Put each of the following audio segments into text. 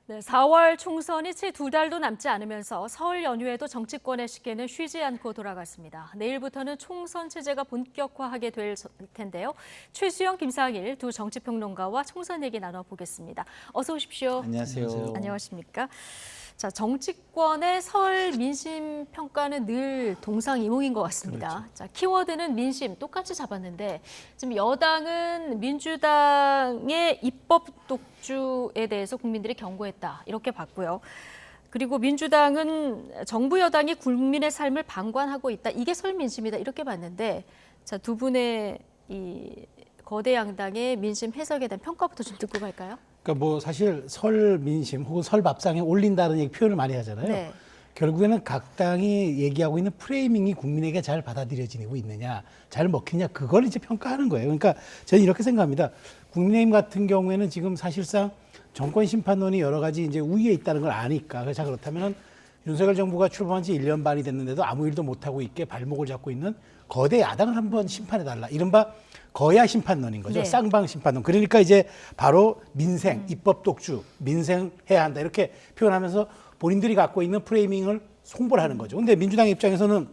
네, 4월 총선이 채 2달도 남지 않으면서 설 연휴에도 정치권의 시계는 쉬지 않고 돌아갔습니다. 내일부터는 총선 체제가 본격화하게 될 텐데요. 최수영, 김상일 두 정치평론가와 총선 얘기 나눠보겠습니다. 어서 오십시오. 안녕하세요. 안녕하십니까. 자, 정치권의 설 민심 평가는 늘 동상이몽인 것 같습니다. 그렇죠. 자, 키워드는 민심 똑같이 잡았는데 지금 여당은 민주당의 입법 독주에 대해서 국민들이 경고했다 이렇게 봤고요. 그리고 민주당은 정부 여당이 국민의 삶을 방관하고 있다. 이게 설 민심이다 이렇게 봤는데 자, 두 분의 이 거대 양당의 민심 해석에 대한 평가부터 좀 듣고 갈까요? 그러니까 뭐 사실 설 민심 혹은 설 밥상에 올린다는 얘기 표현을 많이 하잖아요. 네. 결국에는 각 당이 얘기하고 있는 프레이밍이 국민에게 잘 받아들여지고 있느냐, 잘 먹히냐, 그걸 이제 평가하는 거예요. 그러니까 저는 이렇게 생각합니다. 국민의힘 같은 경우에는 지금 사실상 정권 심판론이 여러 가지 이제 우위에 있다는 걸 아니까. 자, 그렇다면은 윤석열 정부가 출범한 지 1년 반이 됐는데도 아무 일도 못하고 있게 발목을 잡고 있는 거대 야당을 한번 심판해달라. 이른바 거야 심판론인 거죠. 네. 쌍방 심판론. 그러니까 이제 바로 민생, 입법 독주, 민생 해야 한다. 이렇게 표현하면서 본인들이 갖고 있는 프레이밍을 홍보를 하는 거죠. 근데 민주당 입장에서는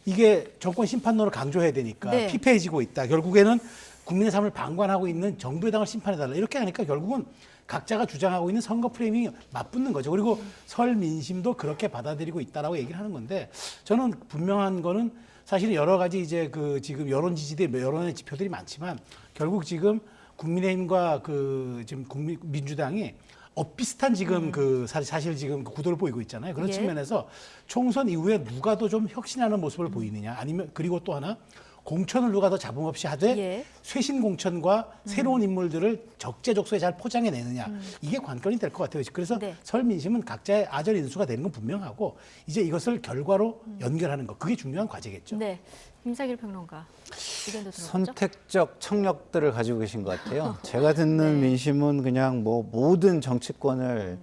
이게 정권 심판론을 강조해야 되니까 네. 피폐해지고 있다. 결국에는 국민의 삶을 방관하고 있는 정부 여당을 심판해달라. 이렇게 하니까 결국은 각자가 주장하고 있는 선거 프레이밍이 맞붙는 거죠. 그리고 설 민심도 그렇게 받아들이고 있다라고 얘기를 하는 건데 저는 분명한 거는 사실은 여러 가지 이제 그 지금 여론 지지대 여론의 지표들이 많지만 결국 지금 국민의힘과 그 지금 민주당이 비슷한 지금 그 사실 지금 그 구도를 보이고 있잖아요. 그런 예. 측면에서 총선 이후에 누가 더 좀 혁신하는 모습을 보이느냐 아니면 그리고 또 하나 공천을 누가 더 잡음 없이 하되 예. 쇄신 공천과 새로운 인물들을 적재적소에 잘 포장해내느냐 이게 관건이 될 것 같아요. 그래서 네. 설 민심은 각자의 아전 인수가 되는 건 분명하고 이제 이것을 결과로 연결하는 것 그게 중요한 과제겠죠. 네, 김상일 평론가 의견도 들어보죠. 선택적 청력들을 가지고 계신 것 같아요. 제가 듣는 네. 민심은 그냥 뭐 모든 정치권을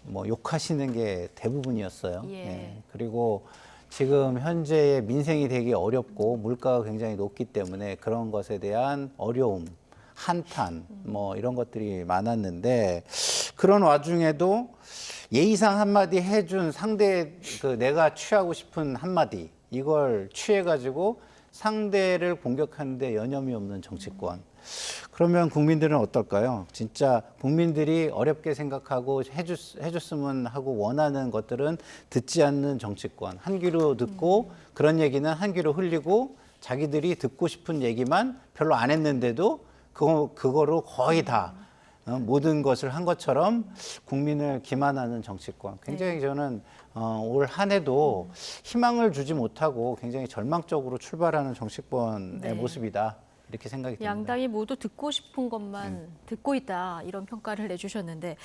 뭐 욕하시는 게 대부분이었어요. 예. 그리고 지금 현재의 민생이 되게 어렵고 물가가 굉장히 높기 때문에 그런 것에 대한 어려움, 한탄 뭐 이런 것들이 많았는데 그런 와중에도 예의상 한마디 해준 상대 그 내가 취하고 싶은 한마디 이걸 취해가지고 상대를 공격하는데 여념이 없는 정치권. 그러면 국민들은 어떨까요? 진짜 국민들이 어렵게 생각하고 해줬으면 하고 원하는 것들은 듣지 않는 정치권. 한 귀로 듣고 그런 얘기는 한 귀로 흘리고 자기들이 듣고 싶은 얘기만 별로 안 했는데도 그거로 거의 다 모든 것을 한 것처럼 국민을 기만하는 정치권. 굉장히 저는 올 한 해도 희망을 주지 못하고 굉장히 절망적으로 출발하는 정치권의 네. 모습이다. 이렇게 생각이 듭니다. 양당이 모두 듣고 싶은 것만 듣고 있다 이런 평가를 내주셨는데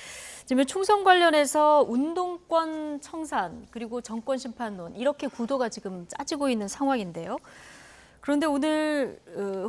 지금 총선 관련해서 운동권 청산 그리고 정권 심판론 이렇게 구도가 지금 짜지고 있는 상황인데요. 그런데 오늘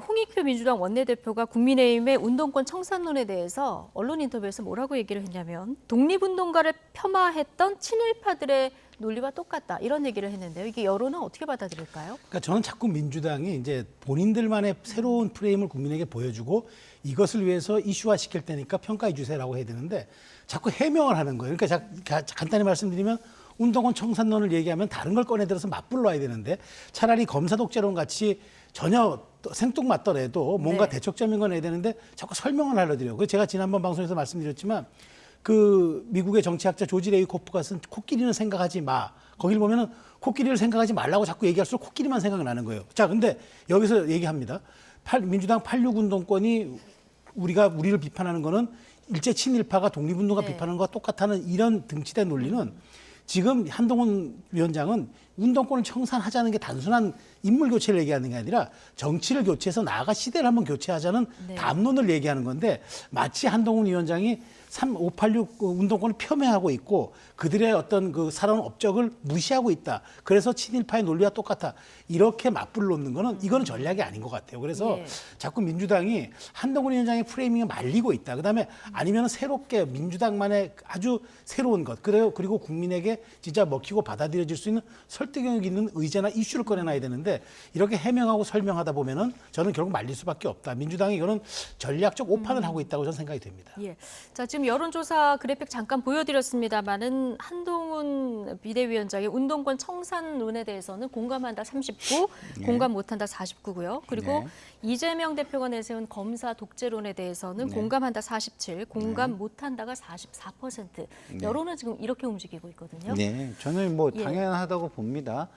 홍익표 민주당 원내대표가 국민의힘의 운동권 청산론에 대해서 언론 인터뷰에서 뭐라고 얘기를 했냐면 독립운동가를 폄하했던 친일파들의 논리와 똑같다 이런 얘기를 했는데요. 이게 여론은 어떻게 받아들일까요? 그러니까 저는 자꾸 민주당이 이제 본인들만의 새로운 프레임을 국민에게 보여주고 이것을 위해서 이슈화 시킬 때니까 평가해 주세요라고 해야 되는데 자꾸 해명을 하는 거예요. 그러니까 간단히 말씀드리면 운동권 청산론을 얘기하면 다른 걸 꺼내들어서 맞불러야 되는데 차라리 검사 독재론 같이 전혀 생뚱맞더라도 뭔가 네. 대척점인 건 해야 되는데 자꾸 설명을 하려드려요. 그래서 제가 지난번 방송에서 말씀드렸지만 그 미국의 정치학자 조지 레이코프가 쓴 코끼리는 생각하지 마. 거기를 보면은 코끼리를 생각하지 말라고 자꾸 얘기할수록 코끼리만 생각나는 거예요. 자, 근데 여기서 얘기합니다. 민주당 86 운동권이 우리를 비판하는 거는 일제 친일파가 독립운동가 네. 비판하는 것과 똑같다는 이런 등치된 논리는 지금 한동훈 위원장은 운동권을 청산하자는 게 단순한 인물 교체를 얘기하는 게 아니라 정치를 교체해서 나아가 시대를 한번 교체하자는 네. 담론을 얘기하는 건데 마치 한동훈 위원장이 586 운동권을 폄훼하고 있고 그들의 어떤 그 살아온 업적을 무시하고 있다. 그래서 친일파의 논리와 똑같아. 이렇게 맞불놓는 거는 이거는 전략이 아닌 것 같아요. 그래서 예. 자꾸 민주당이 한동훈 위원장의 프레이밍에 말리고 있다. 그다음에 아니면 새롭게 민주당만의 아주 새로운 것 그리고 국민에게 진짜 먹히고 받아들여질 수 있는 설득력 있는 의제나 이슈를 꺼내놔야 되는데 이렇게 해명하고 설명하다 보면은 저는 결국 말릴 수밖에 없다. 민주당이 이거는 전략적 오판을 하고 있다고 저는 생각이 됩니다. 예. 자, 지금 여론조사 그래픽 잠깐 보여드렸습니다만은 한동훈 비대위원장의 운동권 청산론에 대해서는 공감한다 39, 공감 못한다 49고요. 그리고 네. 이재명 대표가 내세운 검사 독재론에 대해서는 네. 공감한다 47, 공감 못한다가 44%. 여론은 지금 이렇게 움직이고 있거든요. 네, 저는 뭐 예. 당연하다고 봅니다.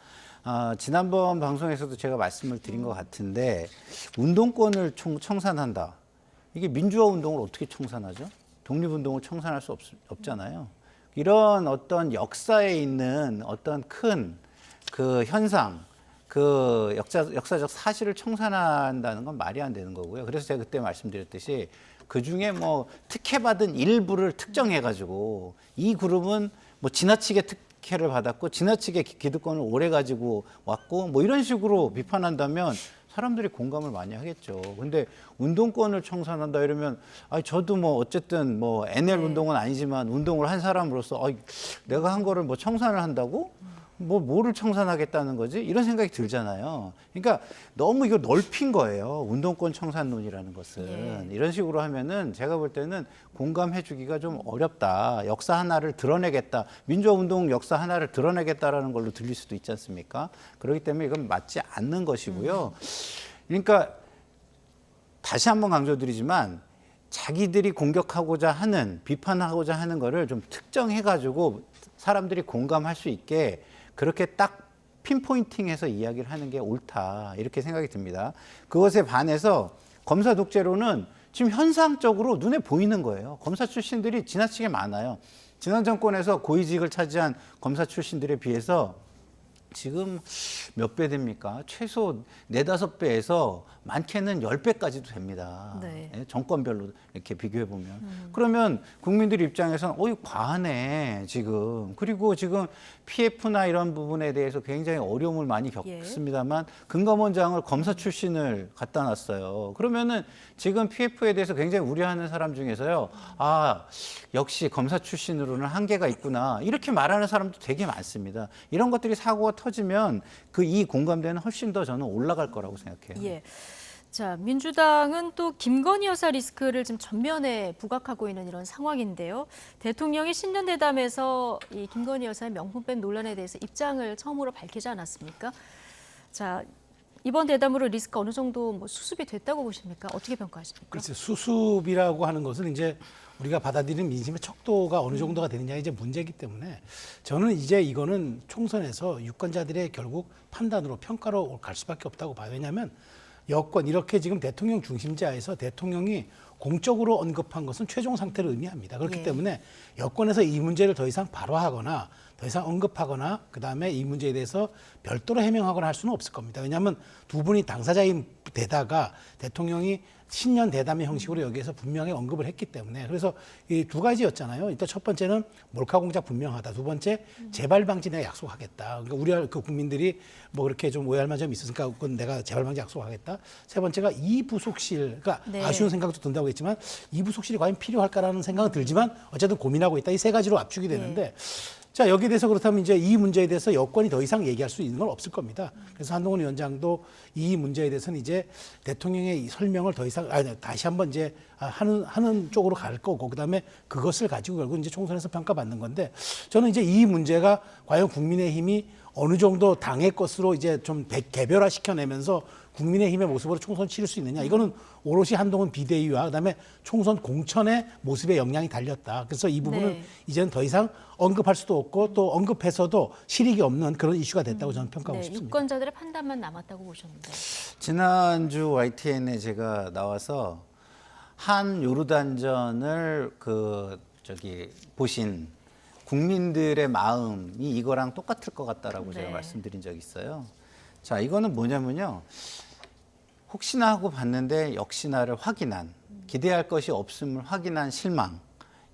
지난번 방송에서도 제가 말씀을 드린 것 같은데 운동권을 청산한다. 이게 민주화 운동을 어떻게 청산하죠? 독립운동을 청산할 수 없잖아요. 이런 어떤 역사에 있는 어떤 큰 그 현상, 그 역사적 사실을 청산한다는 건 말이 안 되는 거고요. 그래서 제가 그때 말씀드렸듯이 그 중에 뭐 특혜받은 일부를 특정해가지고 이 그룹은 뭐 지나치게 특혜를 받았고 지나치게 기득권을 오래 가지고 왔고 뭐 이런 식으로 비판한다면 사람들이 공감을 많이 하겠죠. 근데 운동권을 청산한다 이러면 저도 뭐 어쨌든 뭐 NL 운동은 아니지만 운동을 한 사람으로서 내가 한 거를 뭐 청산을 한다고? 뭐를 청산하겠다는 거지? 이런 생각이 들잖아요. 그러니까 너무 이거 넓힌 거예요. 운동권 청산론이라는 것은. 이런 식으로 하면은 제가 볼 때는 공감해 주기가 좀 어렵다. 역사 하나를 드러내겠다. 민주화 운동 역사 하나를 드러내겠다라는 걸로 들릴 수도 있지 않습니까? 그렇기 때문에 이건 맞지 않는 것이고요. 그러니까 다시 한번 강조드리지만 자기들이 공격하고자 하는, 비판하고자 하는 거를 좀 특정해 가지고 사람들이 공감할 수 있게 그렇게 딱 핀포인팅해서 이야기를 하는 게 옳다 이렇게 생각이 듭니다. 그것에 반해서 검사 독재로는 지금 현상적으로 눈에 보이는 거예요. 검사 출신들이 지나치게 많아요. 지난 정권에서 고위직을 차지한 검사 출신들에 비해서 지금 몇 배 됩니까? 최소 4~5배에서 많게는 10배까지도 됩니다. 네. 정권별로 이렇게 비교해 보면. 그러면 국민들 입장에서는 과하네 지금. 그리고 지금 PF나 이런 부분에 대해서 굉장히 어려움을 많이 겪습니다만 금감원장을 검사 출신을 갖다 놨어요. 그러면은 지금 PF에 대해서 굉장히 우려하는 사람 중에서요. 역시 검사 출신으로는 한계가 있구나. 이렇게 말하는 사람도 되게 많습니다. 이런 것들이 사고가 터지면 이 공감대는 훨씬 더 저는 올라갈 거라고 생각해요. 예. 자, 민주당은 또 김건희 여사 리스크를 지금 전면에 부각하고 있는 이런 상황인데요. 대통령이 신년 대담에서 이 김건희 여사의 명품백 논란에 대해서 입장을 처음으로 밝히지 않았습니까? 자, 이번 대담으로 리스크 어느 정도 뭐 수습이 됐다고 보십니까? 어떻게 평가하십니까? 글쎄 수습이라고 하는 것은 이제 우리가 받아들이는 민심의 척도가 어느 정도가 되느냐 이제 문제이기 때문에 저는 이제 이거는 총선에서 유권자들의 결국 판단으로 평가로 갈 수밖에 없다고 봐요. 왜냐하면 여권 이렇게 지금 대통령 중심제하에서 대통령이 공적으로 언급한 것은 최종 상태를 의미합니다. 그렇기 때문에 여권에서 이 문제를 더 이상 발화하거나 더 이상 언급하거나 그다음에 이 문제에 대해서 별도로 해명하거나 할 수는 없을 겁니다. 왜냐하면 두 분이 당사자인 데다가 대통령이 신년 대담의 형식으로 여기에서 분명히 언급을 했기 때문에 그래서 이 두 가지였잖아요. 일단 첫 번째는 몰카 공작 분명하다. 두 번째 재발 방지 내가 약속하겠다. 그러니까 우리 국민들이 뭐 그렇게 좀 오해할 만한 점이 있으니까 그건 내가 재발 방지 약속하겠다. 세 번째가 이 부속실, 그러니까 아쉬운 생각도 든다고 했지만 이 부속실이 과연 필요할까라는 생각은 들지만 어쨌든 고민하고 있다. 이 세 가지로 압축이 되는데. 자, 여기에 대해서 그렇다면 이제 이 문제에 대해서 여권이 더 이상 얘기할 수 있는 건 없을 겁니다. 그래서 한동훈 위원장도 이 문제에 대해서는 이제 대통령의 이 설명을 더 이상 다시 한번 이제 하는 쪽으로 갈 거고 그다음에 그것을 가지고 결국 이제 총선에서 평가받는 건데 저는 이제 이 문제가 과연 국민의힘이 어느 정도 당의 것으로 이제 좀 개별화 시켜내면서 국민의힘의 모습으로 총선 치를 수 있느냐. 이거는 오롯이 한동훈 비대위와 그다음에 총선 공천의 모습에 영향이 달렸다. 그래서 이 부분은 이제는 더 이상 언급할 수도 없고 또 언급해서도 실익이 없는 그런 이슈가 됐다고 저는 평가하고 싶습니다. 유권자들의 판단만 남았다고 보셨는데. 지난주 YTN에 제가 나와서 한 요르단전을 보신 국민들의 마음이 이거랑 똑같을 것 같다라고 제가 말씀드린 적이 있어요. 자, 이거는 뭐냐면요. 혹시나 하고 봤는데 역시나를 확인한, 기대할 것이 없음을 확인한 실망,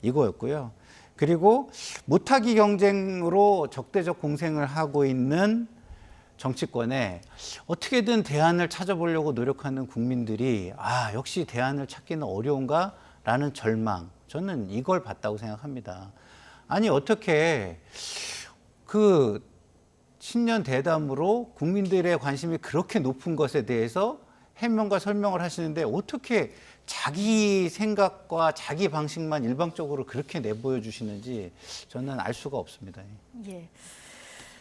이거였고요. 그리고 못하기 경쟁으로 적대적 공생을 하고 있는 정치권에 어떻게든 대안을 찾아보려고 노력하는 국민들이 역시 대안을 찾기는 어려운가라는 절망, 저는 이걸 봤다고 생각합니다. 아니 어떻게 신년 대담으로 국민들의 관심이 그렇게 높은 것에 대해서 해명과 설명을 하시는데 어떻게 자기 생각과 자기 방식만 일방적으로 그렇게 내보여 주시는지 저는 알 수가 없습니다. 예.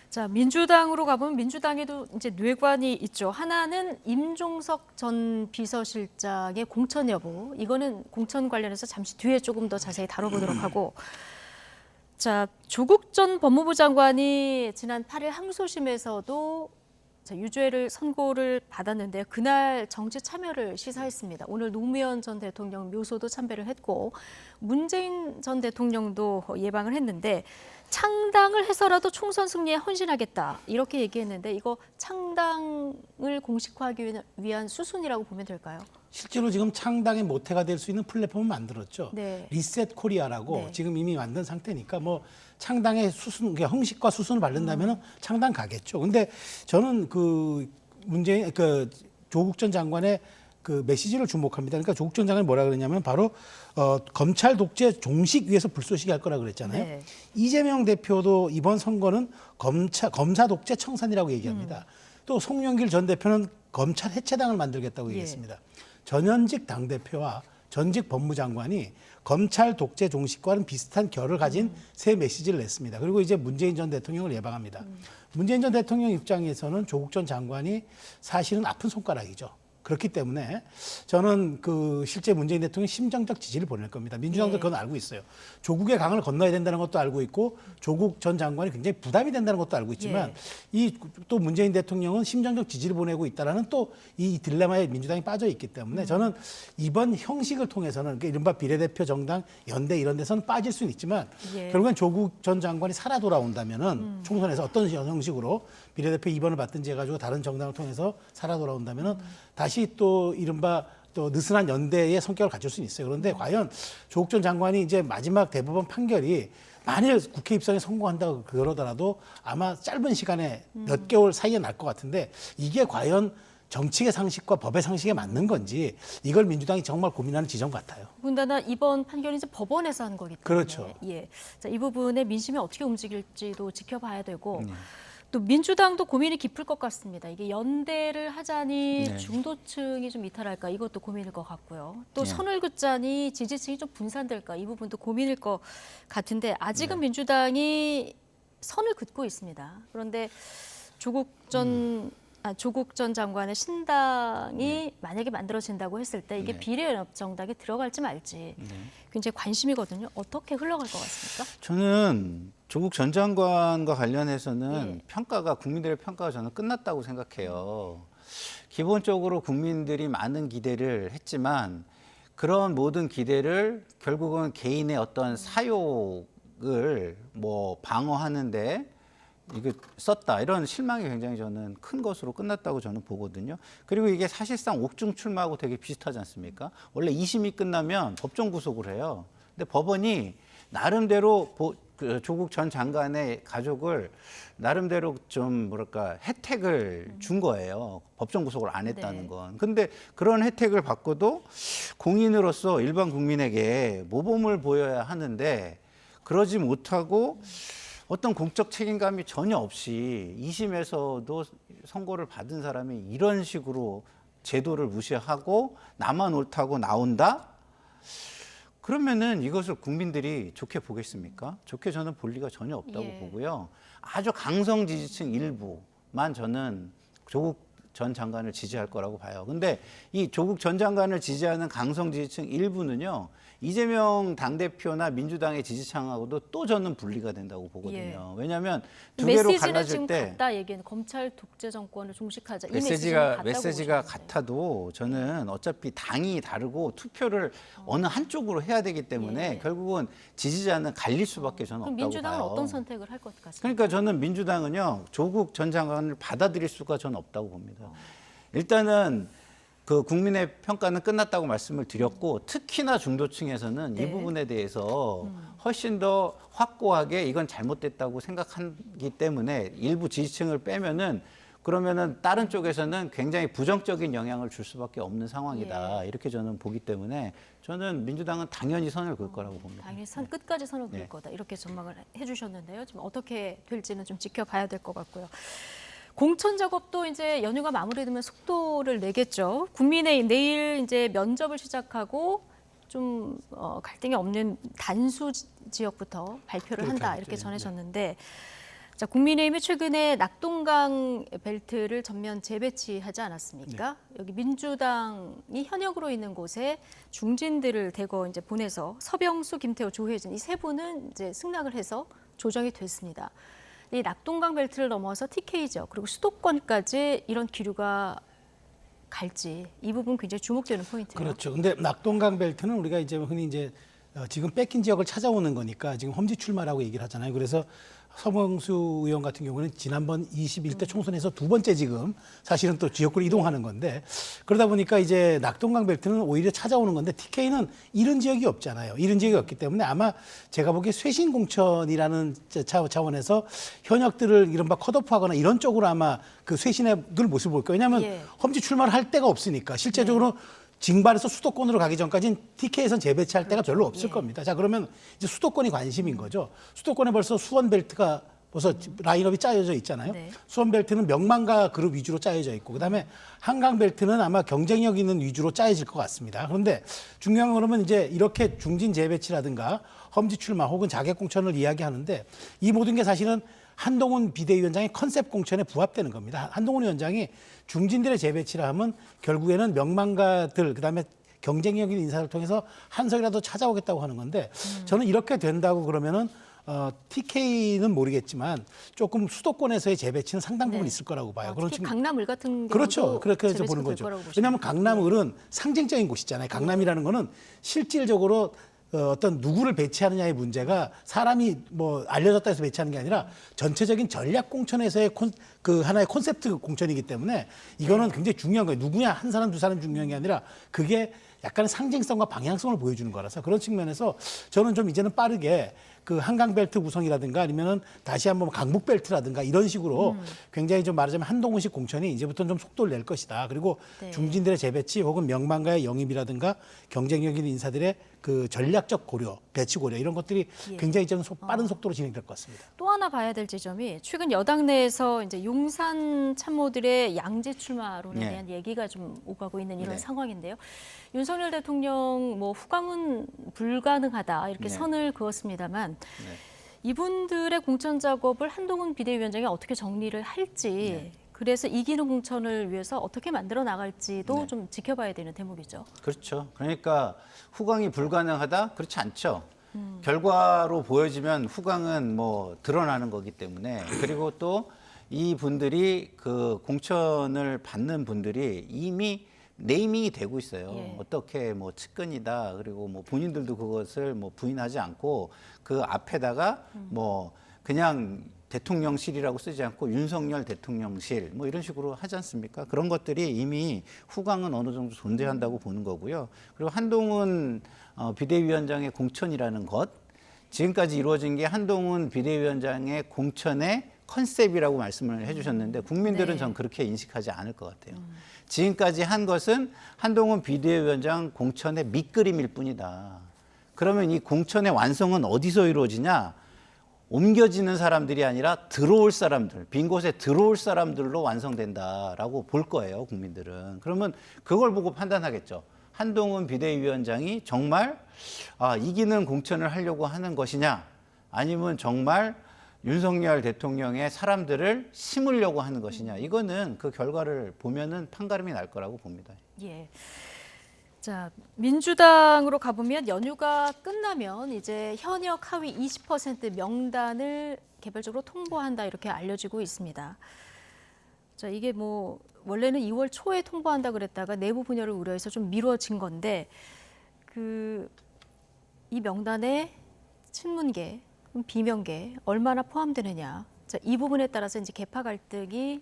자, 민주당으로 가보면 민주당에도 이제 뇌관이 있죠. 하나는 임종석 전 비서실장의 공천 여부. 이거는 공천 관련해서 잠시 뒤에 조금 더 자세히 다뤄보도록 하고. 자, 조국 전 법무부 장관이 지난 8일 항소심에서도 유죄를 선고를 받았는데 그날 정치 참여를 시사했습니다. 오늘 노무현 전 대통령 묘소도 참배를 했고 문재인 전 대통령도 예방을 했는데 창당을 해서라도 총선 승리에 헌신하겠다 이렇게 얘기했는데 이거 창당을 공식화하기 위한 수순이라고 보면 될까요? 실제로 지금 창당의 모태가 될 수 있는 플랫폼을 만들었죠. 네. 리셋 코리아라고 네. 지금 이미 만든 상태니까 뭐 창당의 수순, 형식과 수순을 바른다면 창당 가겠죠. 근데 저는 조국 전 장관의 그 메시지를 주목합니다. 그러니까 조국 전 장관이 뭐라 그러냐면 바로 검찰 독재 종식 위에서 불쏘시개 할 거라 그랬잖아요. 네. 이재명 대표도 이번 선거는 검사 독재 청산이라고 얘기합니다. 또 송영길 전 대표는 검찰 해체당을 만들겠다고 얘기했습니다. 전현직 당대표와 전직 법무장관이 검찰 독재 종식과는 비슷한 결을 가진 새 메시지를 냈습니다. 그리고 이제 문재인 전 대통령을 예방합니다. 문재인 전 대통령 입장에서는 조국 전 장관이 사실은 아픈 손가락이죠. 그렇기 때문에 저는 실제 문재인 대통령 심정적 지지를 보낼 겁니다. 민주당도 그건 알고 있어요. 조국의 강을 건너야 된다는 것도 알고 있고 조국 전 장관이 굉장히 부담이 된다는 것도 알고 있지만 또 문재인 대통령은 심정적 지지를 보내고 있다라는 또 이 딜레마에 민주당이 빠져 있기 때문에 저는 이번 형식을 통해서는 이른바 비례대표 정당 연대 이런 데서는 빠질 수는 있지만 결국엔 조국 전 장관이 살아 돌아온다면은 총선에서 어떤 형식으로 비례대표 2번을 받든지 해가지고 다른 정당을 통해서 살아 돌아온다면은 다시 또 이른바 또 느슨한 연대의 성격을 갖출 수는 있어요. 그런데 과연 조국 전 장관이 이제 마지막 대법원 판결이 만일 국회 입성에 성공한다고 그러더라도 아마 짧은 시간에 몇 개월 사이에 날 것 같은데 이게 과연 정치의 상식과 법의 상식에 맞는 건지 이걸 민주당이 정말 고민하는 지점 같아요. 더군다나 이번 판결이 이제 법원에서 한 거기 때문에 그렇죠. 예. 자, 이 부분에 민심이 어떻게 움직일지도 지켜봐야 되고 또 민주당도 고민이 깊을 것 같습니다. 이게 연대를 하자니 중도층이 좀 이탈할까 이것도 고민일 것 같고요. 또 선을 긋자니 지지층이 좀 분산될까 이 부분도 고민일 것 같은데 아직은 민주당이 선을 긋고 있습니다. 그런데 조국 전 장관의 신당이 만약에 만들어진다고 했을 때 이게 비례연합정당에 들어갈지 말지 굉장히 관심이거든요. 어떻게 흘러갈 것 같습니까? 저는 조국 전 장관과 관련해서는 국민들의 평가가 저는 끝났다고 생각해요. 기본적으로 국민들이 많은 기대를 했지만 그런 모든 기대를 결국은 개인의 어떤 사욕을 방어하는데 이거 썼다 이런 실망이 굉장히 저는 큰 것으로 끝났다고 저는 보거든요. 그리고 이게 사실상 옥중 출마하고 되게 비슷하지 않습니까? 원래 2심이 끝나면 법정 구속을 해요. 근데 법원이 나름대로 조국 전 장관의 가족을 나름대로 좀 혜택을 준 거예요. 법정 구속을 안 했다는 건. 근데 그런 혜택을 받고도 공인으로서 일반 국민에게 모범을 보여야 하는데 그러지 못하고 어떤 공적 책임감이 전혀 없이 2심에서도 선고를 받은 사람이 이런 식으로 제도를 무시하고 나만 옳다고 나온다? 그러면은 이것을 국민들이 좋게 보겠습니까? 좋게 저는 볼 리가 전혀 없다고 보고요. 아주 강성 지지층 일부만 저는 조국 전 장관을 지지할 거라고 봐요. 근데 이 조국 전 장관을 지지하는 강성 지지층 일부는요. 이재명 당대표나 민주당의 지지층하고도 또 저는 분리가 된다고 보거든요. 왜냐하면 두 개로 갈라질 때 같다 얘기는 검찰 독재 정권을 종식하자. 메시지가 같아도 저는 어차피 당이 다르고 투표를 어느 한쪽으로 해야 되기 때문에 결국은 지지자는 갈릴 수밖에 저는 그럼 없다고 민주당은 봐요. 어떤 선택을 할 것 같습니까? 그러니까 저는 민주당은요. 조국 전 장관을 받아들일 수가 저는 없다고 봅니다. 일단은 국민의 평가는 끝났다고 말씀을 드렸고 특히나 중도층에서는 이 부분에 대해서 훨씬 더 확고하게 이건 잘못됐다고 생각하기 때문에 일부 지지층을 빼면은 그러면은 다른 쪽에서는 굉장히 부정적인 영향을 줄 수밖에 없는 상황이다. 이렇게 저는 보기 때문에 저는 민주당은 당연히 선을 그을 거라고 봅니다. 당연히 끝까지 선을 그을 거다. 이렇게 전망을 해주셨는데요. 지금 어떻게 될지는 좀 지켜봐야 될 것 같고요. 공천 작업도 이제 연휴가 마무리되면 속도를 내겠죠. 국민의힘 내일 이제 면접을 시작하고 좀 갈등이 없는 단수 지역부터 발표를 한다 이렇게 전해졌는데 자, 국민의힘이 최근에 낙동강 벨트를 전면 재배치하지 않았습니까? 여기 민주당이 현역으로 있는 곳에 중진들을 대거 이제 보내서 서병수, 김태호, 조혜진 이 세 분은 이제 승낙을 해서 조정이 됐습니다. 이 낙동강 벨트를 넘어서 TK 지역 그리고 수도권까지 이런 기류가 갈지 이 부분 굉장히 주목되는 포인트예요. 그렇죠. 근데 낙동강 벨트는 우리가 이제 흔히 이제 지금 뺏긴 지역을 찾아오는 거니까 지금 험지 출마라고 얘기를 하잖아요. 그래서 서명수 의원 같은 경우는 지난번 21대 총선에서 두 번째 지금 사실은 또 지역구를 이동하는 건데 그러다 보니까 이제 낙동강 벨트는 오히려 찾아오는 건데 TK는 이런 지역이 없잖아요. 이런 지역이 없기 때문에 아마 제가 보기에 쇄신 공천이라는 차원에서 현역들을 이른바 컷오프하거나 이런 쪽으로 아마 그 쇄신의 모습을 볼 거예요. 왜냐하면 험지 출마를 할 데가 없으니까 실제적으로 징발에서 수도권으로 가기 전까지는 TK에선 재배치할 데가 별로 없을 겁니다. 자, 그러면 이제 수도권이 관심인 거죠. 수도권에 벌써 수원벨트가 벌써 라인업이 짜여져 있잖아요. 수원벨트는 명망가 그룹 위주로 짜여져 있고 그다음에 한강벨트는 아마 경쟁력 있는 위주로 짜여질 것 같습니다. 그런데 중요한 건 그러면 이제 이렇게 중진 재배치라든가 험지 출마 혹은 자객 공천을 이야기하는데 이 모든 게 사실은 한동훈 비대위원장의 컨셉 공천에 부합되는 겁니다. 한동훈 위원장이 중진들의 재배치라 하면 결국에는 명망가들 그다음에 경쟁력 있는 인사를 통해서 한 석이라도 찾아오겠다고 하는 건데 저는 이렇게 된다고 그러면은 TK는 모르겠지만 조금 수도권에서의 재배치는 상당 부분 있을 거라고 봐요. 특히 강남을 같은 경우도 그렇죠. 그렇게 해서 보는 거죠. 왜냐하면 강남을은 상징적인 곳이잖아요. 강남이라는 거는 실질적으로 어떤 누구를 배치하느냐의 문제가 사람이 뭐 알려졌다 해서 배치하는 게 아니라 전체적인 전략 공천에서의 그 하나의 콘셉트 공천이기 때문에 이거는 굉장히 중요한 거예요. 누구냐 한 사람 두 사람 중요한 게 아니라 그게 약간의 상징성과 방향성을 보여주는 거라서 그런 측면에서 저는 좀 이제는 빠르게 그 한강벨트 구성이라든가 아니면은 다시 한번 강북벨트라든가 이런 식으로 굉장히 좀 말하자면 한동훈식 공천이 이제부터는 좀 속도를 낼 것이다. 그리고 중진들의 재배치 혹은 명망가의 영입이라든가 경쟁력 있는 인사들의 그 전략적 고려, 배치 고려 이런 것들이 굉장히 좀 빠른 속도로 진행될 것 같습니다. 또 하나 봐야 될 지점이 최근 여당 내에서 이제 용산 참모들의 양지 출마론에 대한 얘기가 좀 오가고 있는 이런 상황인데요. 윤석열 대통령 뭐 후광은 불가능하다 이렇게 선을 그었습니다만 이분들의 공천 작업을 한동훈 비대위원장이 어떻게 정리를 할지 그래서 이기는 공천을 위해서 어떻게 만들어 나갈지도 좀 지켜봐야 되는 대목이죠. 그렇죠. 그러니까 후광이 불가능하다? 그렇지 않죠. 결과로 보여지면 후광은 뭐 드러나는 거기 때문에 그리고 또 이 분들이 그 공천을 받는 분들이 이미 네이밍이 되고 있어요. 어떻게 뭐 측근이다 그리고 뭐 본인들도 그것을 뭐 부인하지 않고 그 앞에다가 뭐 그냥 대통령실이라고 쓰지 않고 윤석열 대통령실 뭐 이런 식으로 하지 않습니까? 그런 것들이 이미 후광은 어느 정도 존재한다고 보는 거고요. 그리고 한동훈 비대위원장의 공천이라는 것 지금까지 이루어진 게 한동훈 비대위원장의 공천의 컨셉이라고 말씀을 해주셨는데 국민들은 전 그렇게 인식하지 않을 것 같아요. 지금까지 한 것은 한동훈 비대위원장 공천의 밑그림일 뿐이다. 그러면 이 공천의 완성은 어디서 이루어지냐? 옮겨지는 사람들이 아니라 들어올 사람들, 빈 곳에 들어올 사람들로 완성된다라고 볼 거예요, 국민들은. 그러면 그걸 보고 판단하겠죠. 한동훈 비대위원장이 정말 이기는 공천을 하려고 하는 것이냐 아니면 정말 윤석열 대통령의 사람들을 심으려고 하는 것이냐 이거는 그 결과를 보면은 판가름이 날 거라고 봅니다. 자, 민주당으로 가보면 연휴가 끝나면 이제 현역 하위 20% 명단을 개별적으로 통보한다 이렇게 알려지고 있습니다. 자, 이게 뭐 원래는 2월 초에 통보한다 그랬다가 내부 분열을 우려해서 좀 미뤄진 건데 이 명단에 친문계, 비명계 얼마나 포함되느냐. 자, 이 부분에 따라서 이제 계파 갈등이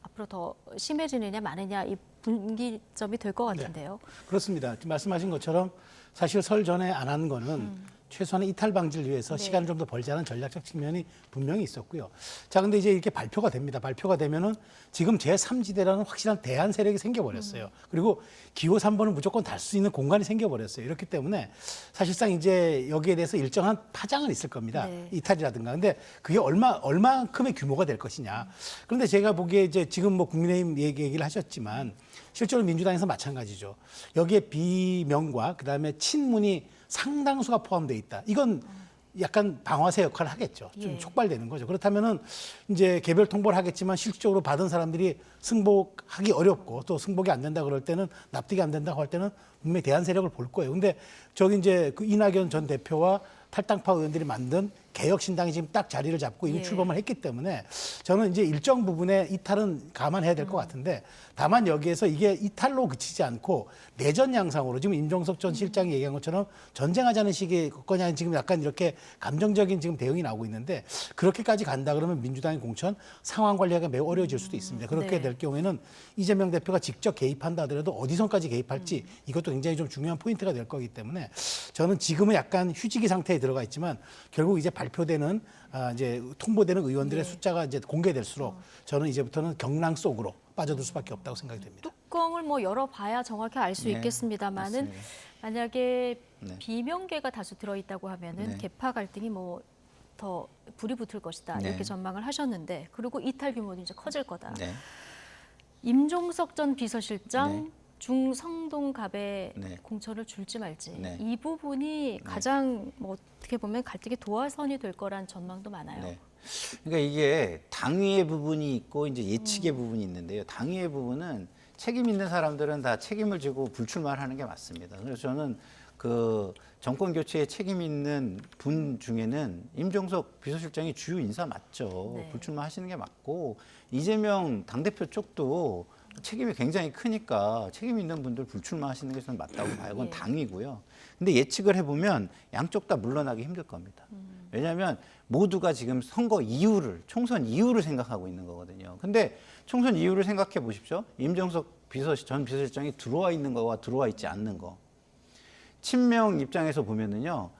앞으로 더 심해지느냐 마느냐 이 분기점이 될 것 같은데요. 그렇습니다. 말씀하신 것처럼 사실 설 전에 안 한 거는 최소한의 이탈 방지를 위해서 네. 시간을 좀 더 벌자는 전략적 측면이 분명히 있었고요. 자, 근데 이제 이렇게 발표가 됩니다. 발표가 되면은 지금 제3지대라는 확실한 대안 세력이 생겨버렸어요. 그리고 기호 3번은 무조건 달 수 있는 공간이 생겨버렸어요. 이렇기 때문에 사실상 이제 여기에 대해서 일정한 파장은 있을 겁니다. 네. 이탈이라든가. 근데 그게 얼마큼의 규모가 될 것이냐. 그런데 제가 보기에 이제 지금 뭐 국민의힘 얘기를 하셨지만 실제로 민주당에서 마찬가지죠. 여기에 비명과 그다음에 친문이 상당수가 포함되어 있다. 이건 약간 방아쇠 역할을 하겠죠. 좀 예. 촉발되는 거죠. 그렇다면은 이제 개별 통보를 하겠지만 실질적으로 받은 사람들이 승복하기 어렵고 또 승복이 안 된다 그럴 때는 납득이 안 된다고 할 때는 분명히 대안 세력을 볼 거예요. 근데 저기 이제 그 이낙연 전 대표와 탈당파 의원들이 만든 개혁신당이 지금 딱 자리를 잡고 이미 예. 출범을 했기 때문에 저는 이제 일정 부분의 이탈은 감안해야 될 것 같은데 다만 여기에서 이게 이탈로 그치지 않고 내전 양상으로 지금 임종석 전 실장이 얘기한 것처럼 전쟁하자는 식의 거냐 지금 약간 이렇게 감정적인 지금 대응이 나오고 있는데 그렇게까지 간다 그러면 민주당의 공천 상황 관리하기가 매우 어려워질 수도 있습니다. 그렇게 네. 될 경우에는 이재명 대표가 직접 개입한다 하더라도 어디선까지 개입할지 이것도 굉장히 좀 중요한 포인트가 될 거기 때문에 저는 지금은 약간 휴지기 상태에 들어가 있지만 결국 이제 발표되는 이제 통보되는 의원들의 네. 숫자가 이제 공개될수록 저는 이제부터는 경랑 속으로 빠져들 수밖에 없다고 생각이 됩니다. 뚜껑을 뭐 열어봐야 정확히 알 수 네, 있겠습니다만은 맞습니다. 만약에 네. 비명계가 다수 들어있다고 하면은 네. 개파 갈등이 뭐 더 불이 붙을 것이다 네. 이렇게 전망을 하셨는데 그리고 이탈 규모도 이제 커질 거다. 네. 임종석 전 비서실장 네. 중성동갑에 네. 공천을 줄지 말지 네. 이 부분이 가장 뭐 어떻게 보면 갈등의 도화선이 될 거란 전망도 많아요. 네. 그러니까 이게 당위의 부분이 있고 이제 예측의 부분이 있는데요. 당위의 부분은 책임 있는 사람들은 다 책임을 지고 불출마를 하는 게 맞습니다. 그래서 저는 그 정권 교체에 책임 있는 분 중에는 임종석 비서실장이 주요 인사 맞죠. 네. 불출마하시는 게 맞고 이재명 당대표 쪽도 책임이 굉장히 크니까 책임 있는 분들 불출마하시는 게 저는 맞다고 봐요. 그건 예. 당이고요. 근데 예측을 해보면 양쪽 다 물러나기 힘들 겁니다. 왜냐하면 모두가 지금 선거 이후를, 총선 이후를 생각하고 있는 거거든요. 근데 총선 이후를 생각해 보십시오. 임종석 전 비서실장이 들어와 있는 거와 들어와 있지 않는 거. 친명 입장에서 보면은요,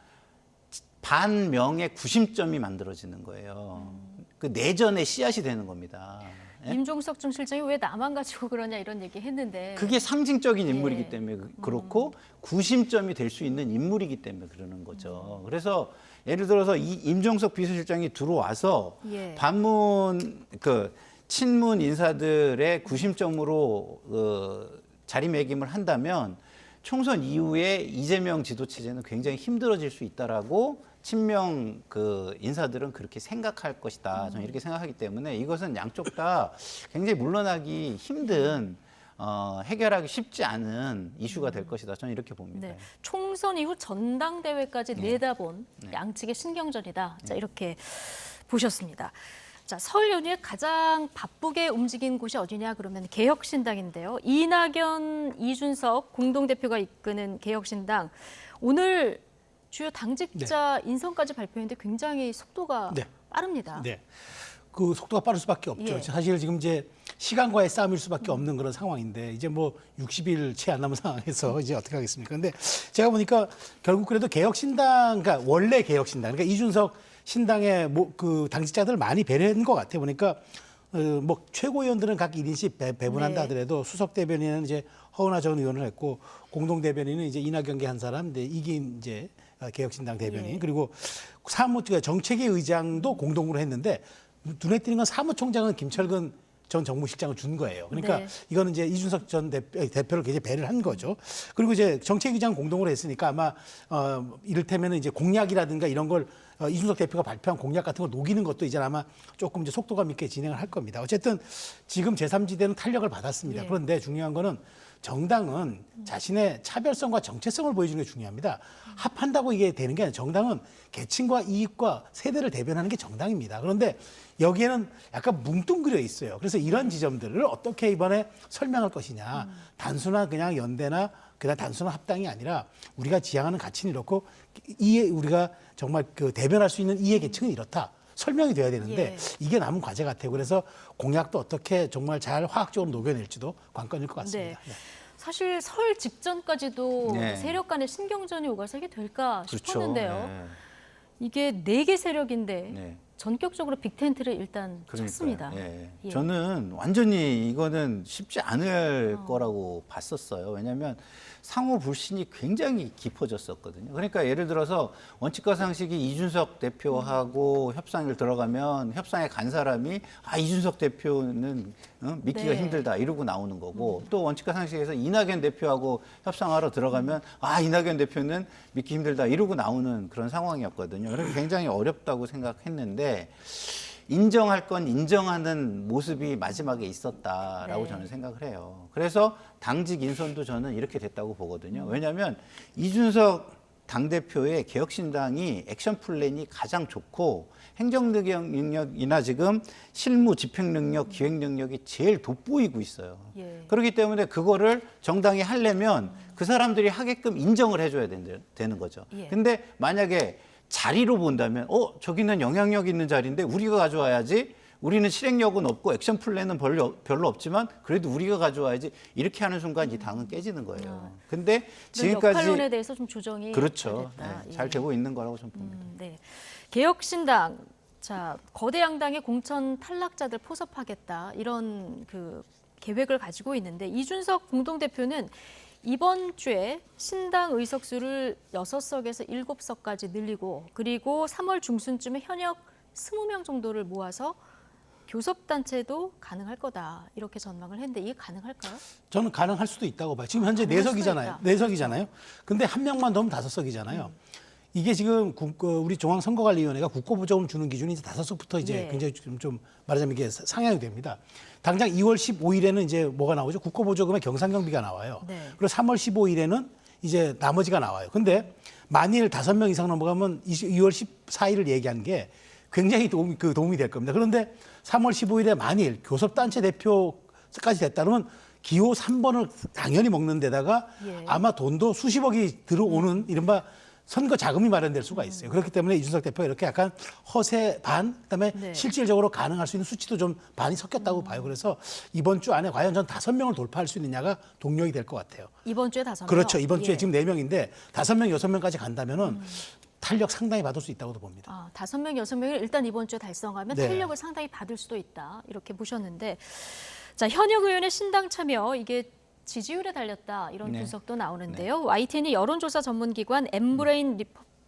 반명의 구심점이 만들어지는 거예요. 그 내전의 씨앗이 되는 겁니다. 예? 임종석 전 실장이 왜 나만 가지고 그러냐 이런 얘기 했는데 그게 상징적인 예. 인물이기 때문에 그렇고 구심점이 될 수 있는 인물이기 때문에 그러는 거죠. 그래서 예를 들어서 이 임종석 비서실장이 들어와서 예. 반문 그 친문 인사들의 구심점으로 자리매김을 한다면 총선 이후에 이재명 지도 체제는 굉장히 힘들어질 수 있다라고 친명 그 인사들은 그렇게 생각할 것이다. 저는 이렇게 생각하기 때문에 이것은 양쪽 다 굉장히 물러나기 힘든 해결하기 쉽지 않은 이슈가 될 것이다. 저는 이렇게 봅니다. 네. 총선 이후 전당대회까지 네. 내다본 양측의 신경전이다. 자, 이렇게 보셨습니다. 자, 설 연휴에 가장 바쁘게 움직인 곳이 어디냐 그러면 개혁신당인데요. 이낙연, 이준석 공동대표가 이끄는 개혁신당 오늘 주요 당직자 인선까지 발표했는데 굉장히 속도가 네. 빠릅니다. 네. 그 속도가 빠를 수밖에 없죠. 예. 사실 지금 이제 시간과의 싸움일 수밖에 없는 그런 상황인데 이제 뭐 60일 채 안 남은 상황에서 이제 어떻게 하겠습니까? 근데 제가 보니까 결국 그래도 개혁신당, 그러니까 원래 개혁신당, 그러니까 이준석 신당의 그 당직자들을 많이 배려한 것 같아요. 보니까 뭐 최고위원들은 각 1인씩 배분한다 네. 하더라도 수석 대변인은 이제 허은하 전 의원을 했고 공동 대변인은 이제 이낙연계 한 사람, 이긴 이제 개혁신당 대변인 예. 그리고 정책위 의장도 공동으로 했는데 눈에 띄는 건 사무총장은 김철근 전 정무실장을 준 거예요. 그러니까 네. 이거는 이제 이준석 전 대표를 굉장히 배려를 한 거죠. 그리고 이제 정책위장 공동으로 했으니까 아마 이를테면 이제 공약이라든가 이런 걸 이준석 대표가 발표한 공약 같은 걸 녹이는 것도 이제 아마 조금 이제 속도감 있게 진행을 할 겁니다. 어쨌든 지금 제3지대는 탄력을 받았습니다. 예. 그런데 중요한 거는 정당은 자신의 차별성과 정체성을 보여주는 게 중요합니다. 합한다고 이게 되는 게 아니라 정당은 계층과 이익과 세대를 대변하는 게 정당입니다. 그런데 여기에는 약간 뭉뚱그려 있어요. 그래서 이런 지점들을 어떻게 이번에 설명할 것이냐. 단순한 그냥 연대나 그냥 단순한 합당이 아니라 우리가 지향하는 가치는 이렇고 우리가 정말 그 대변할 수 있는 이해 계층은 이렇다. 설명이 돼야 되는데 예. 이게 남은 과제 같아요. 그래서 공약도 어떻게 정말 잘 화학적으로 녹여낼지도 관건일 것 같습니다. 네. 네. 사실 설 직전까지도 네. 세력 간의 신경전이 오가서 이게 될까 그렇죠. 싶었는데요. 네. 이게 4개 세력인데 네. 전격적으로 빅텐트를 일단 쳤습니다. 예. 예. 저는 완전히 이거는 쉽지 않을 거라고 봤었어요. 왜냐하면 상호 불신이 굉장히 깊어졌었거든요. 그러니까 예를 들어서 원칙과 상식이 이준석 대표하고 협상을 들어가면 협상에 간 사람이 이준석 대표는 믿기가 네. 힘들다 이러고 나오는 거고 또 원칙과 상식에서 이낙연 대표하고 협상하러 들어가면 이낙연 대표는 믿기 힘들다 이러고 나오는 그런 상황이었거든요. 그래서 굉장히 어렵다고 생각했는데 인정할 건 인정하는 모습이 마지막에 있었다라고 네. 저는 생각을 해요. 그래서 당직 인선도 저는 이렇게 됐다고 보거든요. 왜냐하면 이준석 당대표의 개혁신당이 액션 플랜이 가장 좋고 행정 능력이나 지금 실무 집행 능력, 기획 능력이 제일 돋보이고 있어요. 예. 그렇기 때문에 그거를 정당이 하려면 그 사람들이 하게끔 인정을 해줘야 되는 거죠. 예. 근데 만약에 자리로 본다면 저기는 영향력 있는 자리인데 우리가 가져와야지. 우리는 실행력은 없고 액션 플랜은 별로 없지만 그래도 우리가 가져와야지. 이렇게 하는 순간 이 당은 깨지는 거예요. 근데 그런 지금까지 역할론에 대해서 좀 조정이 그렇죠. 잘 됐다. 네, 잘 되고 있는 거라고 저는 봅니다. 네. 개혁신당, 자 거대 양당의 공천 탈락자들 포섭하겠다 이런 그 계획을 가지고 있는데 이준석 공동대표는 이번 주에 신당 의석수를 6석에서 7석까지 늘리고 그리고 3월 중순쯤에 현역 20명 정도를 모아서 교섭단체도 가능할 거다 이렇게 전망을 했는데 이게 가능할까요? 저는 가능할 수도 있다고 봐요. 지금 현재 가능할 수도 4석이잖아요. 있다. 4석이잖아요. 근데 한 명만 더 하면 5석이잖아요. 이게 지금 우리 중앙선거관리위원회가 국고보조금 주는 기준이 이제 5석부터 이제 예. 굉장히 좀 말하자면 이게 상향이 됩니다. 당장 2월 15일에는 이제 뭐가 나오죠? 국고보조금의 경상경비가 나와요. 네. 그리고 3월 15일에는 이제 나머지가 나와요. 근데 만일 5명 이상 넘어가면 2월 14일을 얘기한 게 굉장히 도움이 될 겁니다. 그런데 3월 15일에 만일 교섭단체 대표까지 됐다면 기호 3번을 당연히 먹는 데다가 예. 아마 돈도 수십억이 들어오는 이른바 선거 자금이 마련될 수가 있어요. 그렇기 때문에 이준석 대표가 이렇게 약간 허세 반, 그다음에 네. 실질적으로 가능할 수 있는 수치도 좀 반이 섞였다고 봐요. 그래서 이번 주 안에 과연 전 5명을 돌파할 수 있느냐가 동력이 될 것 같아요. 이번 주에 5명. 그렇죠. 이번 주에 예. 지금 4명인데 5명, 6명까지 간다면은 탄력 상당히 받을 수 있다고도 봅니다. 5명, 6명을 일단 이번 주에 달성하면 네. 탄력을 상당히 받을 수도 있다. 이렇게 보셨는데 자 현역 의원의 신당 참여 이게 지지율에 달렸다 이런 네. 분석도 나오는데요. YTN이 여론조사 전문기관 엠브레인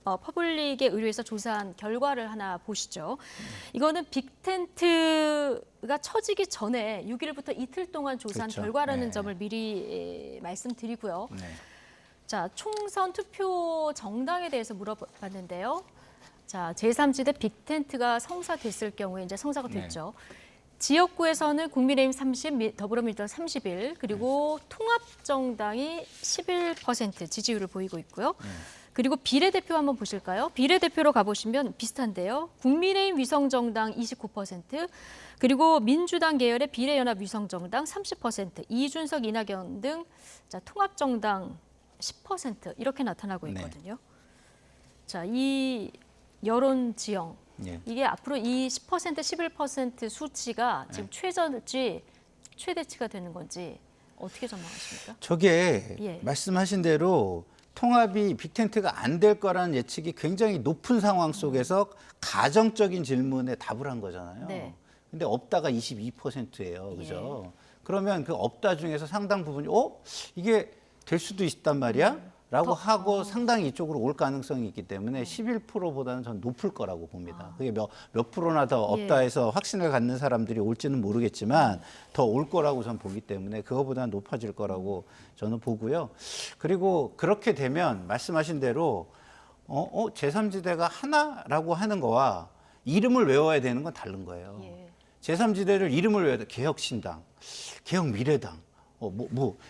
퍼블릭에 의뢰해서 조사한 결과를 하나 보시죠. 이거는 빅텐트가 쳐지기 전에 6일부터 이틀 동안 조사한 그렇죠. 결과라는 네. 점을 미리 말씀드리고요. 네. 자, 총선 투표 정당에 대해서 물어봤는데요. 자, 제3지대 빅텐트가 성사됐을 경우에 이제 성사가 됐죠. 지역구에서는 국민의힘 30, 더불어민주당 31, 그리고 통합정당이 11% 지지율을 보이고 있고요. 그리고 비례대표 한번 보실까요? 비례대표로 가보시면 비슷한데요. 국민의힘 위성정당 29%, 그리고 민주당 계열의 비례연합 위성정당 30%, 이준석, 이낙연 등 자, 통합정당 10% 이렇게 나타나고 있거든요. 자, 이 여론 지형 예. 이게 앞으로 이 10%, 11% 수치가 지금 최저치, 최대치가 되는 건지 어떻게 전망하십니까? 저게 예. 말씀하신 대로 통합이 빅텐트가 안 될 거라는 예측이 굉장히 높은 상황 속에서 가정적인 질문에 답을 한 거잖아요. 네. 근데 없다가 22%예요. 그죠? 예. 그러면 그 없다 중에서 상당 부분이 이게 될 수도 있단 말이야? 라고 하고 상당히 이쪽으로 올 가능성이 있기 때문에 11%보다는 전 높을 거라고 봅니다. 그게 몇 프로나 더 없다 예. 해서 확신을 갖는 사람들이 올지는 모르겠지만 더 올 거라고 전 보기 때문에 그거보다는 높아질 거라고 저는 보고요. 그리고 그렇게 되면 말씀하신 대로 제3지대가 하나라고 하는 거와 이름을 외워야 되는 건 다른 거예요. 예. 제3지대를 이름을 외워야 돼. 개혁신당, 개혁미래당,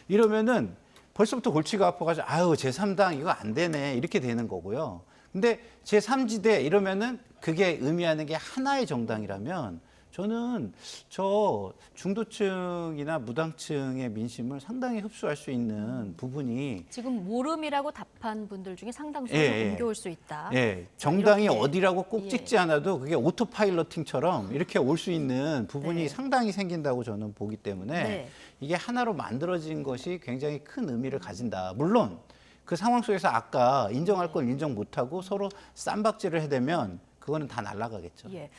이러면은 벌써부터 골치가 아파가지고 제3당 이거 안 되네 이렇게 되는 거고요. 근데 제3지대 이러면은 그게 의미하는 게 하나의 정당이라면 저는 저 중도층이나 무당층의 민심을 상당히 흡수할 수 있는 부분이 지금 모름이라고 답한 분들 중에 상당수가 예. 옮겨올 수 있다. 예, 정당이 이렇게. 어디라고 꼭 예. 찍지 않아도 그게 오토파일러팅처럼 이렇게 올 수 있는 부분이 네. 상당히 생긴다고 저는 보기 때문에 네. 이게 하나로 만들어진 것이 굉장히 큰 의미를 가진다. 물론 그 상황 속에서 아까 인정할 걸 인정 못하고 서로 쌈박질을 해대면 그거는 다 날아가겠죠. 예.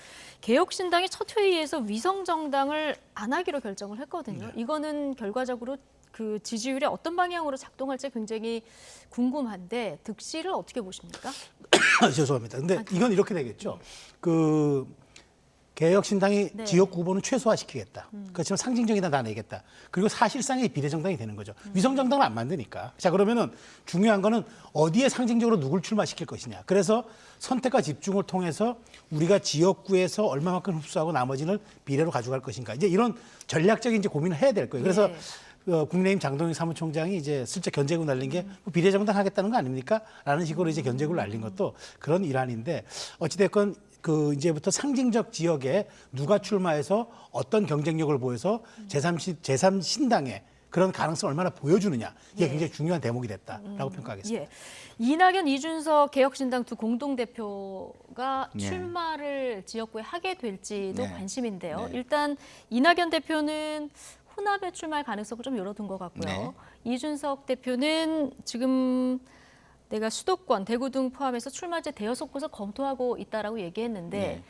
개혁신당이 첫 회의에서 위성정당을 안 하기로 결정을 했거든요. 네. 이거는 결과적으로 그 지지율이 어떤 방향으로 작동할지 굉장히 궁금한데 득실을 어떻게 보십니까? 죄송합니다. 근데 이건 이렇게 되겠죠. 그 개혁신당이 네. 지역구 후보는 최소화시키겠다. 그렇지만 상징적이다 나내겠다. 그리고 사실상의 비례정당이 되는 거죠. 위성정당을 안 만드니까. 자, 그러면은 중요한 거는 어디에 상징적으로 누굴 출마시킬 것이냐. 그래서 선택과 집중을 통해서 우리가 지역구에서 얼마만큼 흡수하고 나머지는 비례로 가져갈 것인가. 이제 이런 전략적인 이제 고민을 해야 될 거예요. 그래서 네. 국민의힘 장동영 사무총장이 이제 슬쩍 견제구 날린 게 뭐 비례정당 하겠다는 거 아닙니까? 라는 식으로 이제 견제구를 날린 것도 그런 일환인데 어찌됐건 그 이제부터 상징적 지역에 누가 출마해서 어떤 경쟁력을 보여서 제3신당의 그런 가능성을 얼마나 보여주느냐 이게 예. 굉장히 중요한 대목이 됐다라고 평가하겠습니다. 예. 이낙연, 이준석 개혁신당 두 공동대표가 네. 출마를 지역구에 하게 될지도 네. 관심인데요. 네. 일단 이낙연 대표는 호남에 출마할 가능성을 좀 열어둔 것 같고요. 네. 이준석 대표는 지금 내가 수도권, 대구 등 포함해서 출마제 대여섯 곳을 검토하고 있다라고 얘기했는데 네.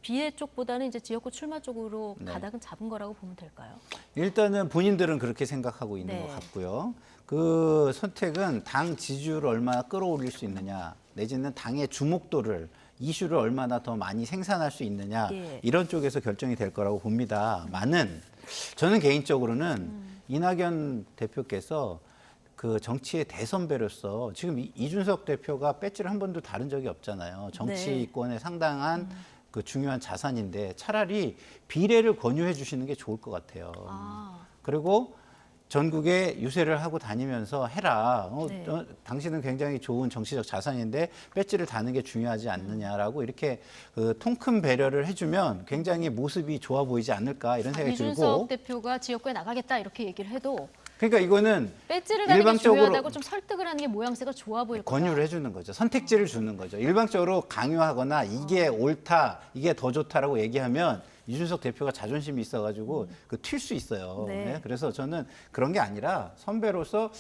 비례 쪽보다는 이제 지역구 출마 쪽으로 네. 가닥은 잡은 거라고 보면 될까요? 일단은 본인들은 그렇게 생각하고 있는 네. 것 같고요. 그 선택은 당 지지율을 얼마나 끌어올릴 수 있느냐, 내지는 당의 주목도를 이슈를 얼마나 더 많이 생산할 수 있느냐 예. 이런 쪽에서 결정이 될 거라고 봅니다만은 저는 개인적으로는 이낙연 대표께서 그 정치의 대선배로서 지금 이준석 대표가 배지를 한 번도 다른 적이 없잖아요. 정치권에 상당한 그 중요한 자산인데 차라리 비례를 권유해 주시는 게 좋을 것 같아요. 아, 그리고 전국에 유세를 하고 다니면서 해라. 네. 당신은 굉장히 좋은 정치적 자산인데 배지를 다는 게 중요하지 않느냐라고 이렇게 그 통큰 배려를 해주면 굉장히 모습이 좋아 보이지 않을까 이런 생각이 이준석 들고. 대표가 지역구에 나가겠다 이렇게 얘기를 해도 그러니까 이거는 배지를 다는 게 일방적으로 중요하다고 좀 설득을 하는 게 모양새가 좋아 보일 거다. 권유를 해주는 거죠. 선택지를 주는 거죠. 일방적으로 강요하거나 이게 옳다, 이게 더 좋다라고 얘기하면 이준석 대표가 자존심이 있어가지고 튈 수 있어요. 네. 네? 그래서 저는 그런 게 아니라 선배로서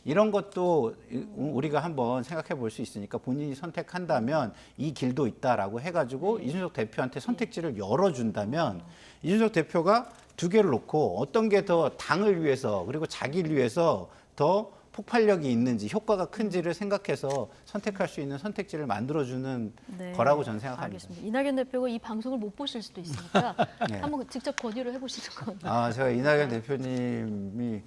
이런 것도 우리가 한번 생각해 볼 수 있으니까 본인이 선택한다면 이 길도 있다라고 해가지고 이준석 대표한테 선택지를 열어준다면 이준석 대표가 두 개를 놓고 어떤 게 더 당을 위해서 그리고 자기를 위해서 더 폭발력이 있는지 효과가 큰지를 생각해서 선택할 수 있는 선택지를 만들어주는 네, 거라고 저는 생각합니다. 알겠습니다. 이낙연 대표가 이 방송을 못 보실 수도 있으니까 네. 한번 직접 권유를 해보시는 건. 제가 이낙연 대표님이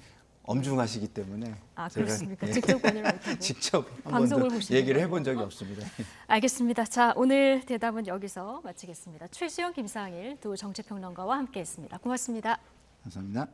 엄중하시기 때문에 아, 제가, 그렇습니까? 예, 직접 권유를 못하고. 직접 한 방송을 번도 보시는 얘기를 거예요? 해본 적이 없습니다. 알겠습니다. 자, 오늘 대답은 여기서 마치겠습니다. 최수영, 김상일 두 정치평론가와 함께했습니다. 고맙습니다. 감사합니다.